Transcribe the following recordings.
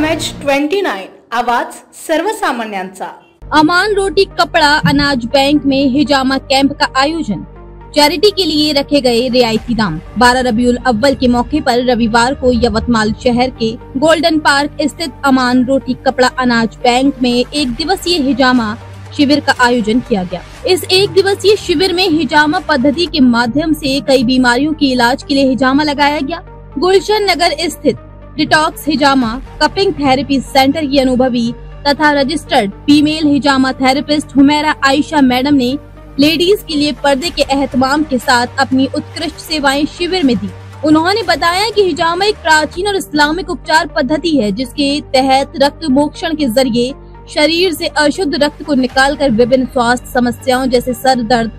MH29 आवाज सर्वसामान्यांचा। अमान रोटी कपड़ा अनाज बैंक में हिजामा कैंप का आयोजन। चैरिटी के लिए रखे गए रियायती दाम। 12 रबीउल अव्वल के मौके पर रविवार को यवतमाल शहर के गोल्डन पार्क स्थित अमान रोटी कपड़ा अनाज बैंक में एक दिवसीय हिजामा शिविर का आयोजन किया गया। इस एक दिवसीय शिविर में हिजामा पद्धति के माध्यम से कई बीमारियों के इलाज के लिए हिजामा लगाया गया। गुलशन नगर स्थित डिटॉक्स हिजामा कपिंग थेरेपी सेंटर की अनुभवी तथा रजिस्टर्ड फीमेल हिजामा थेरेपिस्ट हुमैरा आयशा मैडम ने लेडीज के लिए पर्दे के एहतमाम के साथ अपनी उत्कृष्ट सेवाएं शिविर में दी। उन्होंने बताया कि हिजामा एक प्राचीन और इस्लामिक उपचार पद्धति है, जिसके तहत रक्त मोक्षण के जरिए शरीर से अशुद्ध रक्त को निकालकर विभिन्न स्वास्थ्य समस्याओं जैसे सर दर्द,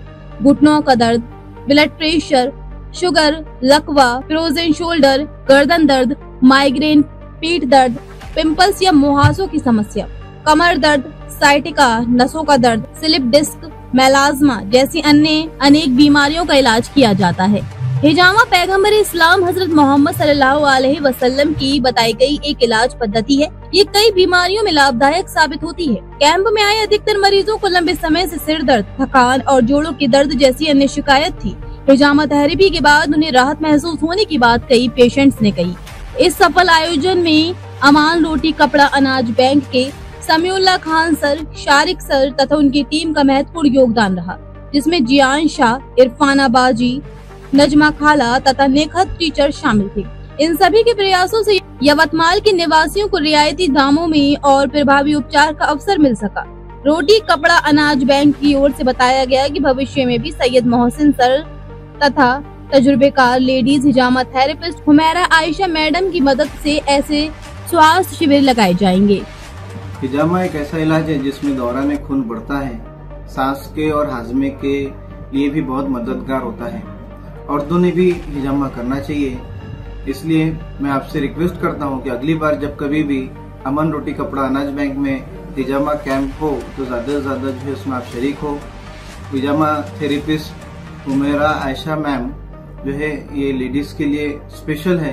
घुटनों का दर्द, ब्लड प्रेशर, शुगर, लकवा, फ्रोजन शोल्डर, गर्दन दर्द, माइग्रेन, पीठ दर्द, पिंपल्स या मुहासों की समस्या, कमर दर्द, साइटिका, नसों का दर्द, स्लिप डिस्क, मेलाज्मा जैसी अन्य अनेक बीमारियों का इलाज किया जाता है। हिजामा पैगंबर इस्लाम हजरत मोहम्मद सल्लल्लाहु अलैहि वसल्लम की बताई गई एक इलाज पद्धति है। ये कई बीमारियों में लाभदायक साबित होती है। कैंप में आए अधिकतर मरीजों को लंबे समय से सिर दर्द, थकान और जोड़ों के दर्द जैसी अन्य शिकायत थी। हिजामा थेरेपी के बाद उन्हें राहत महसूस होने की बात कई पेशेंट्स ने कही। इस सफल आयोजन में अमान रोटी कपड़ा अनाज बैंक के समीउल्लाह खान सर, शारिक सर तथा उनकी टीम का महत्वपूर्ण योगदान रहा, जिसमें जियान शाह, इरफाना बाजी, नजमा खाला तथा नेखत टीचर शामिल थे। इन सभी के प्रयासों से यवतमाल के निवासियों को रियायती दामों में और प्रभावी उपचार का अवसर मिल सका। रोटी कपड़ा अनाज बैंक की ओर से बताया गया कि भविष्य में भी सैयद मोहसिन सर तथा तजुर्बेकार लेडीज हिजामा थेरेपिस्ट हुमैरा आयशा मैडम की मदद से ऐसे स्वास्थ्य शिविर लगाए जाएंगे। हिजामा एक ऐसा इलाज है जिसमें दौरान खून बढ़ता है, सांस के और हाजमे के लिए भी बहुत मददगार होता है। औरतों ने भी हिजामा करना चाहिए। इसलिए मैं आपसे रिक्वेस्ट करता हूं कि अगली बार जब कभी भी अमन रोटी कपड़ा अनाज बैंक में हिजामा कैंप हो तो ज्यादा से ज्यादा जो है उसमें आप शरीक हो। हिजामा थेरेपिस्ट हुमैरा आयशा मैम जो है ये लेडीज के लिए स्पेशल है,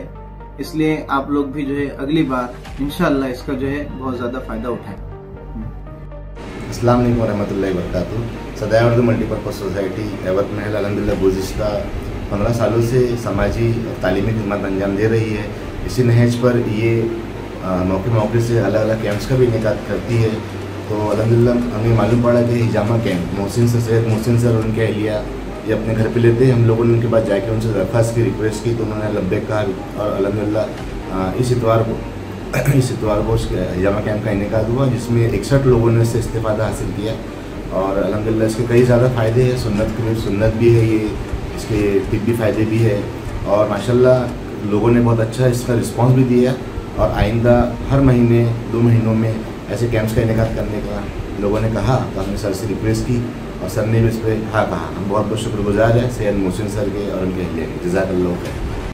इसलिए आप लोग भी जो है अगली बार इंशाअल्लाह इसका जो है बहुत ज्यादा फायदा उठाएं। अस्सलाम वालेकुम रहमतुल्लाहि व बरकातुहू। सदाए उर्दू मल्टीपर्पज सोसाइटी यवतमाल अल्हम्दुलिल्लाह गुज़िश्ता 15 सालों से समाजी और तालीमी खिदमत अंजाम दे रही है। इसी नहज पर ये मौके से अलग अलग कैंप्स का भी इनेकाद करती है। तो अल्हम्दुलिल्लाह हमें मालूम पड़ा कि हिजामा कैंप सैयद मोहसिन सर और उनके अहलिया ये अपने घर पे लेते हैं। हम लोगों ने उनके पास जाके उनसे दरख्वास्त की, रिक्वेस्ट की, तो उन्होंने लब्बैक कहा और अल्हम्दुलिल्लाह इस इतवार को हिजामा कैंप का इनेकाद हुआ, जिसमें 61 लोगों ने इससे इस्तेफादा हासिल किया। और अल्हम्दुलिल्लाह इसके कई ज़्यादा फ़ायदे हैं। सुन्नत भी है, ये इसके तिब्बी फ़ायदे भी है और माशाल्लाह लोगों ने बहुत अच्छा इसका रिस्पांस भी दिया। और आइंदा हर महीने 2 महीनों में ऐसे कैंप्स का इनेकाद करने का लोगों ने कहा, तो हमने सर से रिक्वेस्ट की और सर ने भी इस पर हाँ कहा। हम बहुत बहुत शुक्रगुजार हैं सैयद मोहसिन सर के और उनके अहलिया के। जज़ाकल्लाहु खैर।